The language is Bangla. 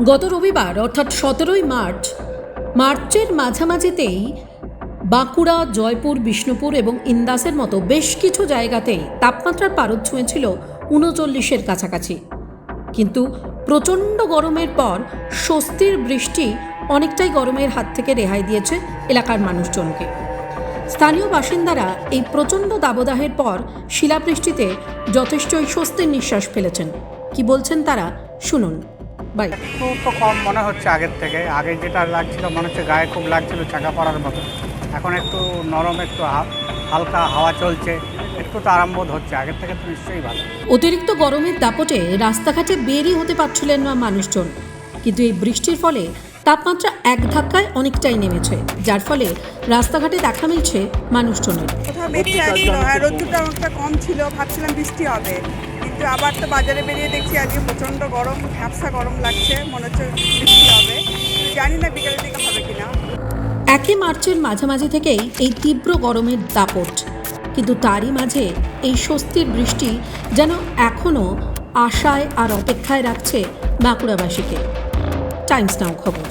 গত রবিবার অর্থাৎ 17ই মার্চের মাঝামাঝিতেই বাঁকুড়া, জয়পুর, বিষ্ণুপুর এবং ইন্দাসের মতো বেশ কিছু জায়গাতেই তাপমাত্রার পারদ ছুঁয়েছিল 39-এর কাছাকাছি। কিন্তু প্রচণ্ড গরমের পর স্বস্তির বৃষ্টি অনেকটাই গরমের হাত থেকে রেহাই দিয়েছে এলাকার মানুষজনকে। স্থানীয় বাসিন্দারা এই প্রচণ্ড দাবদাহের পর শিলাবৃষ্টিতে যথেষ্টই স্বস্তির নিঃশ্বাস ফেলেছেন। কি বলছেন তারা শুনুন। বাই। একটু তো কম মনে হচ্ছে আগের থেকে। আগে যেটা লাগছিল মনে হচ্ছে গায়ে খুব লাগছিল চাকা পড়ার মতো, এখন একটু নরম, একটু হালকা হাওয়া চলছে, একটু তো আরাম বোধ হচ্ছে। আগের থেকে তো নিশ্চয়ই ভালো। অতিরিক্ত গরমের দাপটে রাস্তাঘাটে বেরই হতে পারছিলেন না মানুষজন, কিন্তু এই বৃষ্টির ফলে তাপমাত্রা এক ধাক্কায় অনেকটাই নেমেছে, যার ফলে রাস্তাঘাটে দেখা মিলছে মানুষজনের। কোথাও বেঁচে আসছিল, রোদ্দুরটা অনেকটা কম ছিল, ভাবছিলাম বৃষ্টি হবে, কিন্তু আবার তো বাজারে বেরিয়ে দেখছি আজকে প্রচণ্ড গরম, ভ্যাপসা গরম লাগছে, মনে হচ্ছে বৃষ্টি হবে। জানি না বিকেলের দিকে হবে কিনা। 1 মার্চের মাঝামাঝি থেকেই এই তীব্র গরমের দাপট, কিন্তু তারই মাঝে এই স্বস্তির বৃষ্টি যেন এখনও আশায় আর অপেক্ষায় রাখছে বাঁকুড়াবাসীকে। টাইমস নাও খবর।